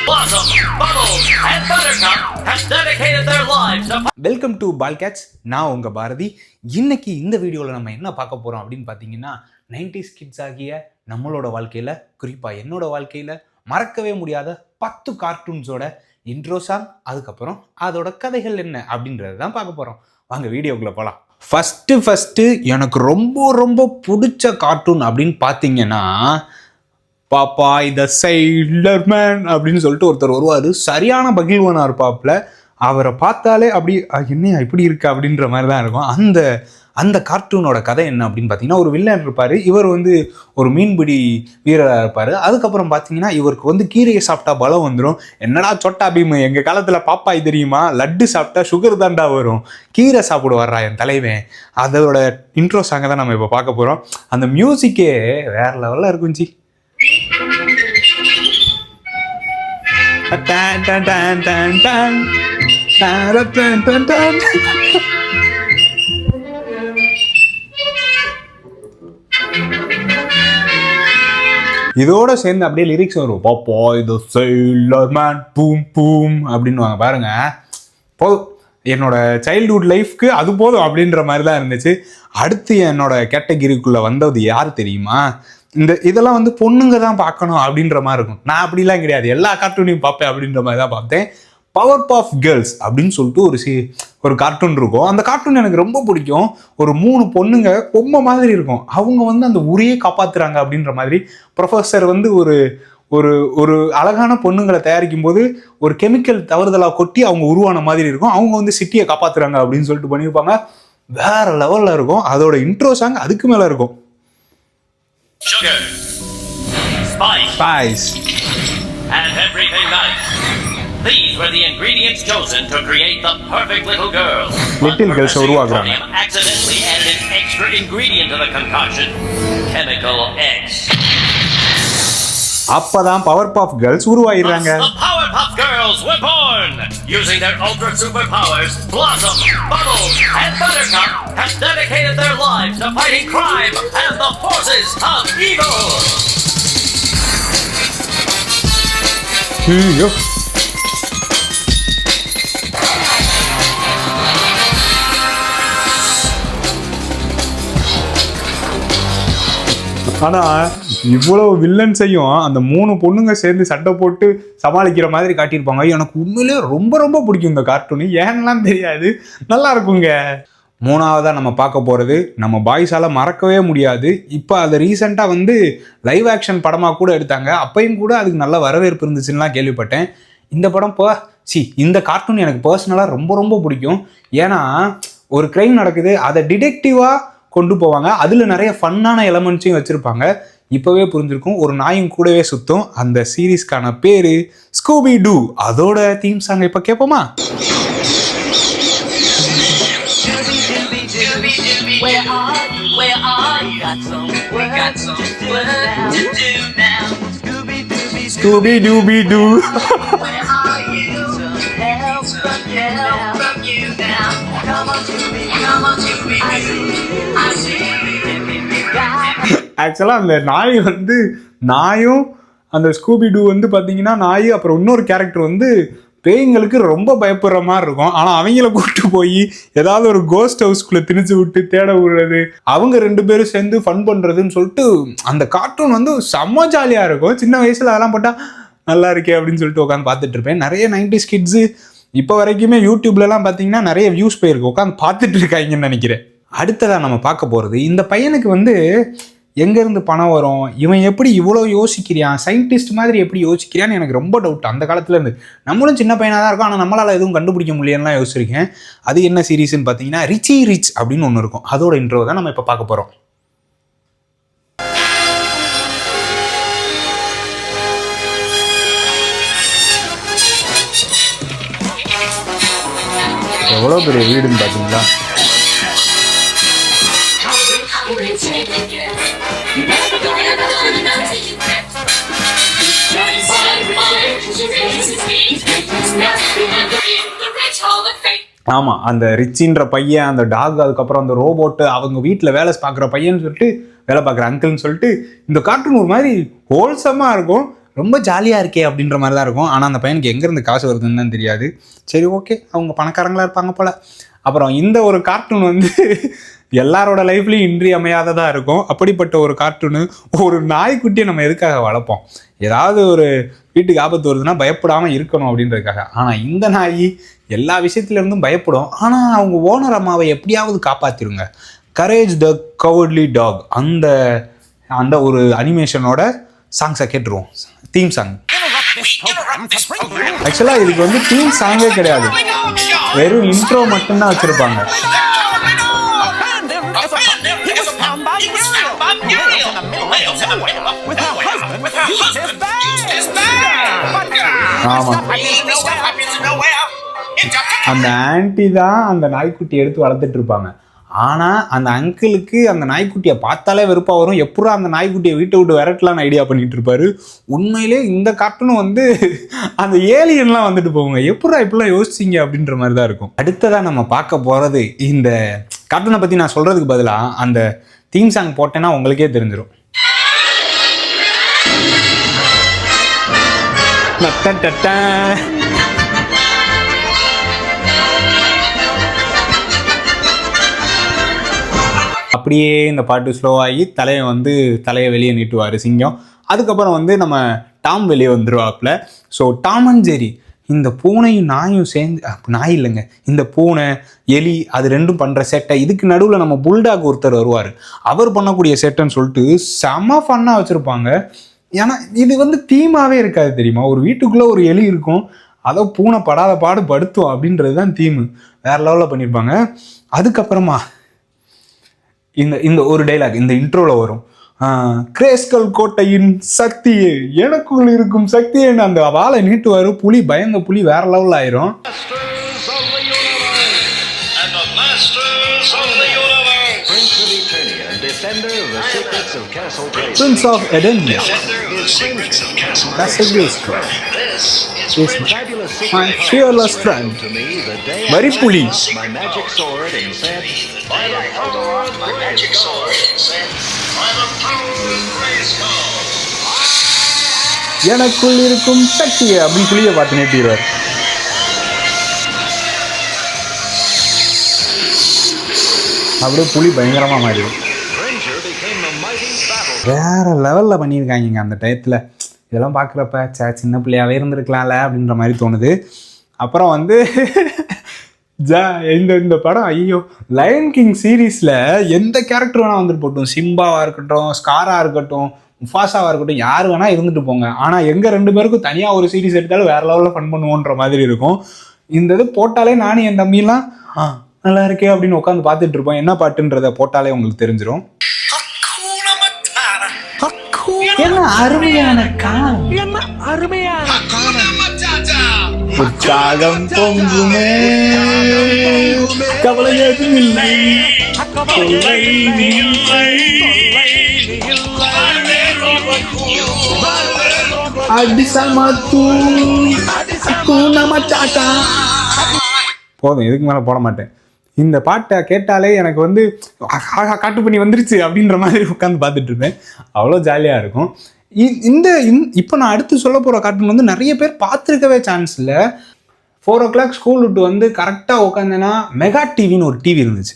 Blossom, Bubbles, and Buttercup have dedicated their lives to... welcome to பால்கேட்ச். நான் உங்கள் பாரதி. இன்னைக்கு இந்த வீடியோவில் நம்ம என்ன பார்க்க போகிறோம் அப்படின்னு பார்த்தீங்கன்னா, 90s கிட்ஸ் ஆகிய நம்மளோட வாழ்க்கையில், குறிப்பாக என்னோட வாழ்க்கையில் மறக்கவே முடியாத 10 கார்ட்டூன்ஸோட இன்ட்ரோ சாங், அதுக்கப்புறம் அதோட கதைகள் என்ன அப்படின்றது தான் பார்க்க போகிறோம். வாங்க வீடியோக்குள்ளே போகலாம். ஃபஸ்ட்டு எனக்கு ரொம்ப பிடிச்ச கார்ட்டூன் அப்படின்னு பார்த்தீங்கன்னா, பாப்பா த சைலர் மேன் அப்படின்னு சொல்லிட்டு ஒருத்தர் வருவார். சரியான பகில்வனாக இருப்பாப்புல. அவரை பார்த்தாலே அப்படி என்ன இப்படி இருக்கு அப்படின்ற மாதிரி தான் இருக்கும். அந்த கார்ட்டூனோட கதை என்ன அப்படின்னு பார்த்தீங்கன்னா, ஒரு வில்லன் இருப்பார். இவர் ஒரு மீன்பிடி வீரராக இருப்பார். அதுக்கப்புறம் பார்த்தீங்கன்னா, இவருக்கு கீரையை சாப்பிட்டா பலம் வந்துடும். என்னடா சொட்டா பீம், எங்கள் காலத்தில் பாப்பாய் தெரியுமா, லட்டு சாப்பிட்டா சுகர் தாண்டா வரும், கீரை சாப்பிட வர்றா என் தலைவன். அதோட இன்ட்ரோ சாங்கை தான் நம்ம இப்போ பார்க்க போகிறோம். அந்த மியூசிக்கே வேற லெவலில் இருக்குஞ்சி. இதோட சேர்ந்து அப்படியே லிரிக்ஸ் வரும். பாப்பா இது சைலர் மேன் பூம் பூம் அப்படின்னு வாங்க பாருங்க. போதும், என்னோட சைல்ட்ஹுட் லைஃப்க்கு அது போதும் அப்படின்ற மாதிரி தான் இருந்துச்சு. அடுத்து என்னோட கேட்டகிரிக்குள்ள வந்தது யார் தெரியுமா? இதெல்லாம் பொண்ணுங்க தான் பார்க்கணும் அப்படின்ற மாதிரி இருக்கும். நான் அப்படிலாம் கிடையாது, எல்லா கார்ட்டூனையும் பார்ப்பேன் அப்படின்ற மாதிரி தான் பார்த்தேன். பவர் பாஃப் கேர்ள்ஸ் அப்படின்னு சொல்லிட்டு ஒரு கார்ட்டூன் இருக்கும். அந்த கார்ட்டூன் எனக்கு ரொம்ப பிடிக்கும். ஒரு 3 பொண்ணுங்க பொம்மை மாதிரி இருக்கும். அவங்க அந்த ஊரையே காப்பாத்துறாங்க அப்படின்ற மாதிரி. ப்ரொஃபஸர் ஒரு ஒரு ஒரு அழகான பொண்ணுங்களை தயாரிக்கும் போது ஒரு கெமிக்கல் தவறுதலாக கொட்டி அவங்க உருவான மாதிரி இருக்கும். அவங்க சிட்டியை காப்பாத்துறாங்க அப்படின்னு சொல்லிட்டு பண்ணியிருப்பாங்க. வேற லெவல்ல இருக்கும். அதோட இன்ட்ரோ சாங் அதுக்கு மேல இருக்கும். Sugar, spice, and everything nice. These were the ingredients chosen to create the perfect little girl. Little girls உருவாக்குறாங்க. Accidentally added an extra ingredient to the concoction, chemical X. அப்பதான் பவர் பாஃப் கேர்ள்ஸ் உருவாயிடுறாங்க. The Powerpuff Girls were born. Using their ultra superpowers, Blossom, Bubbles, and Buttercup have dedicated their lives to fighting crime and the forces of evil. ஆனா இவ்வளவு வில்லன்ஸையும் அந்த 3 பொண்ணுங்க சேர்ந்து சட்டை போட்டு சமாளிக்கிற மாதிரி காட்டியிருப்பாங்க. எனக்கு உண்மையிலே ரொம்ப பிடிக்கும் இந்த கார்ட்டூனு. ஏன்லாம் தெரியாது, நல்லா இருக்குங்க. 3ஆவதா நம்ம பார்க்க போகிறது நம்ம பாய்ஸால் மறக்கவே முடியாது. இப்போ அதை ரீசெண்டாக லைவ் ஆக்ஷன் படமாக கூட எடுத்தாங்க. அப்பையும் கூட அதுக்கு நல்ல வரவேற்பு இருந்துச்சுன்னா கேள்விப்பட்டேன். இந்த படம் இந்த கார்ட்டூன் எனக்கு பர்சனலாக ரொம்ப பிடிக்கும். ஏன்னா ஒரு கிரைம் நடக்குது, அதை டிடெக்டிவாக கொண்டு போவாங்க. அதில் நிறைய ஃபன்னான எலமெண்ட்ஸையும் வச்சுருப்பாங்க. இப்போவே புரிஞ்சிருக்கும், ஒரு நாயும் கூடவே சுத்தும். அந்த சீரீஸ்க்கான பேர் ஸ்கூபி டூ. அதோட தீம் சாங் இப்போ கேட்போமா? Scooby Dooby Doo. ஆக்சுவலாக அந்த நாய் நாயும் அந்த ஸ்கூபி டூ பார்த்தீங்கன்னா நாய், அப்புறம் இன்னொரு கேரக்டர் பேய்ங்களுக்கு ரொம்ப பயப்படுற மாதிரி இருக்கும். ஆனால் அவங்கள கூப்பிட்டு போய் ஏதாவது ஒரு கோஸ்ட் ஹவுஸ்குள்ளே திணிச்சு விட்டு தேட விடுறது, அவங்க 2 பேரும் சேர்ந்து ஃபன் பண்ணுறதுன்னு சொல்லிட்டு அந்த கார்ட்டூன் செம்ம ஜாலியாக இருக்கும். சின்ன வயசில் அதெல்லாம் போட்டால் நல்லா இருக்கே அப்படின்னு சொல்லிட்டு உட்காந்து பார்த்துட்டு இருப்பேன். நிறைய 90s கிட்ஸு இப்போ வரைக்குமே யூடியூப்லலாம் பார்த்தீங்கன்னா நிறைய வியூஸ் போயிருக்கு, உட்காந்து பார்த்துட்டு இருக்காங்கன்னு நினைக்கிறேன். அடுத்ததாக நம்ம பார்க்க போகிறது, இந்த பையனுக்கு எங்கேருந்து பணம் வரும், இவன் எப்படி இவ்வளோ யோசிக்கிறான், சயின்டிஸ்ட் மாதிரி எப்படி யோசிக்கிறான்னு எனக்கு ரொம்ப டவுட். அந்த காலத்துலேருந்து நம்மளும் சின்ன பையனாக தான் இருக்கும், ஆனால் நம்மளால் எதுவும் கண்டுபிடிக்க முடியலன்னா யோசிச்சிருக்கேன். அது என்ன சீரீஸ்ன்னு பார்த்தீங்கன்னா, ரிச்சி ரிச் அப்படின்னு ஒன்று இருக்கும். அதோட இன்ட்ரோ தான் நம்ம இப்போ பார்க்க போகிறோம். எவ்வளோ பெரிய வீடுன்னு பார்த்தீங்களா? ஆமாம், அந்த ரிச்சின்ற பையன், அந்த டாக், அதுக்கப்புறம் அந்த ரோபோட்டு, அவங்க வீட்டில் வேலை பார்க்குற பையன்னு சொல்லிட்டு, வேலை பார்க்குற அங்கிள்னு சொல்லிட்டு, இந்த கார்ட்டூன் ஒரு மாதிரி ஹோல்சமாக இருக்கும். ரொம்ப ஜாலியாக இருக்கே அப்படின்ற மாதிரி தான் இருக்கும். ஆனால் அந்த பையனுக்கு எங்கேருந்து காசு வருதுன்னு தான் தெரியாது. சரி ஓகே, அவங்க பணக்காரங்களாக இருப்பாங்க போல். அப்புறம் இந்த ஒரு கார்ட்டூன் வந்து எல்லாரோட லைஃப்லையும் இன்றியமையாததாக இருக்கும். அப்படிப்பட்ட ஒரு கார்ட்டூனு. ஒரு நாய்க்குட்டியை நம்ம எதுக்காக வளர்ப்போம்? ஏதாவது ஒரு வீட்டுக்கு ஆபத்து வருதுன்னா பயப்படாமல் இருக்கணும் அப்படின்றதுக்காக. ஆனால் இந்த நாய் எல்லா விஷயத்துலேருந்தும் பயப்படும். ஆனால் அவங்க ஓனர் அம்மாவை எப்படியாவது காப்பாற்றிருங்க. கரேஜ் த கவர்ட்லி டாக் அந்த ஒரு அனிமேஷனோட சாங்ஸை கேட்டுருவோம். Theme song. ஆக்சுவலாக இதுக்கு வந்து தீம் சாங்கே கிடையாது, வெறும் இன்ட்ரோ மட்டும்தான் வச்சுருப்பாங்க. ஆமாம், அந்த ஆன்டி தான் அந்த நாய்க்குட்டி எடுத்து வளர்த்துட்டு இருப்பாங்க. ஆனால் அந்த அங்கிளுக்கு அந்த நாய்க்குட்டியை பார்த்தாலே வெறுப்பாக வரும். எப்படா அந்த நாய்க்குட்டியை வீட்டை விட்டு விரட்டலான்னு ஐடியா பண்ணிட்டு இருப்பாரு. உண்மையிலே இந்த கார்ட்டூனும் வந்து அந்த ஏலியன்லாம் வந்துட்டு போவாங்க. எப்படா இப்படிலாம் யோசிச்சிங்க அப்படின்ற மாதிரி தான் இருக்கும். அடுத்ததாக நம்ம பார்க்க போகிறது, இந்த கார்ட்டூனை பற்றி நான் சொல்கிறதுக்கு பதிலாக அந்த தீம் சாங் போட்டேன்னா உங்களுக்கே தெரிஞ்சிடும். அப்படியே இந்த பாட்டு ஸ்லோவாகி தலையை வெளியே நீட்டுவார் சிங்கம். அதுக்கப்புறம் வந்து நம்ம டாம் வெளியே வந்துடுவாப்புல. ஸோ டாம் அண்ட் ஜெரி, இந்த பூனையும் நாயும் சேர்ந்து, நாய் இல்லைங்க, இந்த பூனை எலி அது ரெண்டும் பண்ணுற சேட்டை. இதுக்கு நடுவில் நம்ம புல்டாக் ஒருத்தர் வருவார். அவர் பண்ணக்கூடிய சேட்டைன்னு சொல்லிட்டு செம ஃபன்னாக வச்சுருப்பாங்க. ஏன்னா இது வந்து தீமாவே இருக்காது தெரியுமா? ஒரு வீட்டுக்குள்ளே ஒரு எலி இருக்கும், அதை பூனை படாத பாடு படுத்தும் அப்படின்றது தான் தீமு. வேறு லெவலில் பண்ணியிருப்பாங்க. அதுக்கப்புறமா இந்த ஒரு டைலாக் இந்த இன்ட்ரோவில் வரும். கிரேஸ்கல் கோட்டையின் சக்தியே, எனக்குள் இருக்கும் சக்தியேன்னு அந்த வாழை நீட்டுவார். புலி பயந்த புலி வேற லெவலில் ஆயிரும். Prince of Eternia, is my fearless friend. Very புலி. எனக்குள் இருக்கும் சக்தியை அப்படின்னு புலியை பார்த்து நேட்டிடுவார். அப்படியே புலி பயங்கரமாக மாறிடும். வேற லெவலில் பண்ணியிருக்காங்க அந்த டயத்தில். இதெல்லாம் பார்க்குறப்ப சின்ன பிள்ளையாவே இருந்திருக்கலாம்ல அப்படின்ற மாதிரி தோணுது. அப்புறம் வந்து இந்த படம், ஐயோ, லயன் கிங் சீரீஸில் எந்த கேரக்டர் வேணால் வந்துட்டு போட்டோம். சிம்பாவாக இருக்கட்டும், ஸ்காராக இருக்கட்டும், முஃபாசாவாக இருக்கட்டும், யார் வேணால் இருந்துட்டு போங்க. ஆனால் எங்கள் 2 பேருக்கும் தனியாக ஒரு சீரீஸ் எடுத்தாலும் வேறு லெவலில் ஃபன் பண்ணுவோன்ற மாதிரி இருக்கும். இந்த இது போட்டாலே நானும் என் தம்பிலாம் நல்லா இருக்கே அப்படின்னு உட்காந்து பார்த்துட்டு இருப்போம். என்ன பாட்டுன்றதை போட்டாலே உங்களுக்கு தெரிஞ்சிடும். என்ன அருமையான காலம், என்ன அருமையான காலம், உற்சாகம் பொங்குமே, கவலை எதுவும் இல்லை, போதும், இதுக்கு மேலே போட மாட்டேன். இந்த பாட்டை கேட்டாலே எனக்கு வந்து காட்டு பண்ணி வந்துருச்சு அப்படின்ற மாதிரி உட்காந்து பார்த்துட்டு இருப்பேன். அவ்வளோ ஜாலியாக இருக்கும். இப்போ நான் அடுத்து சொல்ல போகிற கார்ட்டூன் வந்து நிறைய பேர் பார்த்துருக்கவே சான்ஸ் இல்லை. 4 o'clock ஸ்கூல் விட்டு வந்து கரெக்டாக உட்காந்தேன்னா மெகா டிவின்னு ஒரு டிவி இருந்துச்சு,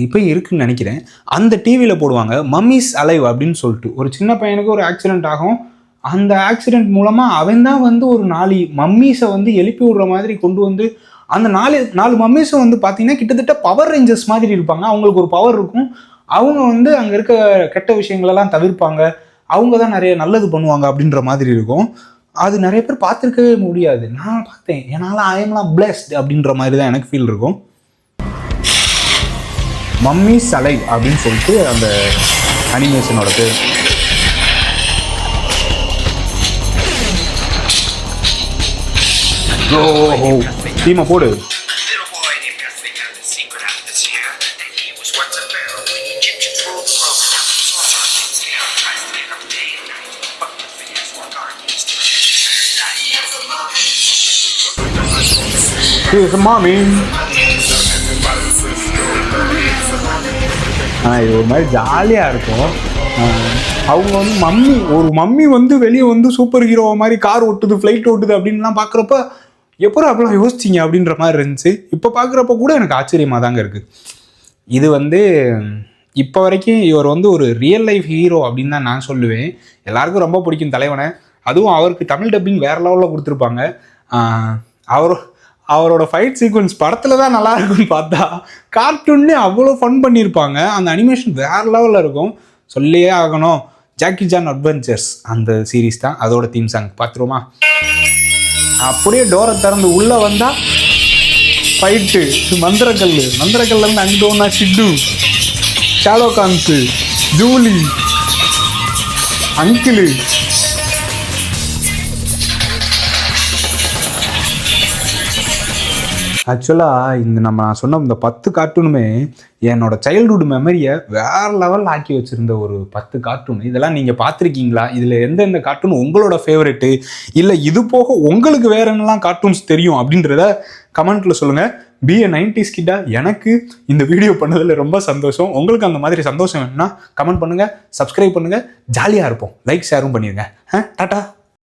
இப்போ இருக்குன்னு நினைக்கிறேன். அந்த டிவியில் போடுவாங்க மம்மிஸ் அலைவ் அப்படின்னு சொல்லிட்டு. ஒரு சின்ன பையனுக்கு ஒரு ஆக்சிடென்ட் ஆகும். அந்த ஆக்சிடென்ட் மூலமாக அவன் தான் வந்து ஒரு 4 மம்மீஸை வந்து எழுப்பி விடுற மாதிரி கொண்டு வந்து, அந்த 4 மம்மீஸும் வந்து பார்த்தீங்கன்னா கிட்டத்தட்ட பவர் ரேஞ்சர்ஸ் மாதிரி இருப்பாங்க. அவங்களுக்கு ஒரு பவர் இருக்கும். அவங்க வந்து அங்கே இருக்க கெட்ட விஷயங்களெல்லாம் தவிர்ப்பாங்க. அவங்க தான் நிறைய நல்லது பண்ணுவாங்க அப்படின்ற மாதிரி இருக்கும். அது நிறைய பேர் பார்த்துருக்கவே முடியாது. நான் பார்த்தேன், என்னால் ஐ எம்லாம் பிளெஸ்ட் அப்படின்ற மாதிரி தான் எனக்கு ஃபீல் இருக்கும். மம்மிஸ் அலைவ் அப்படின்னு சொல்லிட்டு அந்த அனிமேஷனோட பேர். டீமை போடு. மாமி இது ஒரு மாதிரி ஜாலியாக இருக்கும். அவங்க வந்து மம்மி வந்து வெளியே வந்து சூப்பர் ஹீரோ மாதிரி கார் ஓட்டுது, ஃப்ளைட் ஓட்டுது அப்படின்லாம் பார்க்குறப்ப எப்போ அப்படிலாம் யோசிச்சிங்க அப்படின்ற மாதிரி இருந்துச்சு. இப்போ பார்க்குறப்ப கூட எனக்கு ஆச்சரியமாக தாங்க இருக்குது. இது வந்து இப்போ வரைக்கும் இவர் வந்து ஒரு ரியல் லைஃப் ஹீரோ அப்படின்னு தான் நான் சொல்லுவேன். எல்லாருக்கும் ரொம்ப பிடிக்கும் தலைவனை. அதுவும் அவருக்கு தமிழ் டப்பிங் வேறு லெவலில் கொடுத்துருப்பாங்க. அவரோட ஃபைட் சீக்வன்ஸ் படத்தில் தான் நல்லா இருக்குன்னு பார்த்தா கார்ட்டூன்லேயே அவ்வளோ ஃபன் பண்ணியிருப்பாங்க. அந்த அனிமேஷன் வேறு லெவலில் இருக்கும். சொல்லியே ஆகணும், ஜாக்கி சான் அட்வென்ச்சர்ஸ் அந்த சீரீஸ் தான். அதோட தீம் சாங் பார்த்துருவோமா? அப்படியே டோரை திறந்து உள்ளே வந்தால் ஃபைட்டு, மந்திரக்கல்லேருந்து அங்கிட்டு ஒன்றா சிட்டு, ஷாலோகான்ஸு, ஜூலி, அங்கிளு. ஆக்சுவலாக நான் சொன்ன இந்த 10 கார்ட்டூனுமே என்னோட சைல்டுஹுட் மெமரியை வேறு லெவலில் ஆக்கி வச்சுருந்த ஒரு 10 கார்ட்டூன். இதெல்லாம் நீங்கள் பார்த்துருக்கீங்களா? இதில் எந்தெந்த கார்ட்டூன் உங்களோட ஃபேவரெட்டு, இல்லை இது போக உங்களுக்கு வேறு என்னெல்லாம் கார்ட்டூன்ஸ் தெரியும் அப்படின்றத கமெண்ட்டில் சொல்லுங்கள். B90s கிட்டாக எனக்கு இந்த வீடியோ பண்ணதில் ரொம்ப சந்தோஷம். உங்களுக்கு அந்த மாதிரி சந்தோஷம் வேணும்னா கமெண்ட் பண்ணுங்கள், சப்ஸ்கிரைப் பண்ணுங்கள். ஜாலியாக இருப்போம். லைக் ஷேரும் பண்ணிடுங்க. டாட்டா.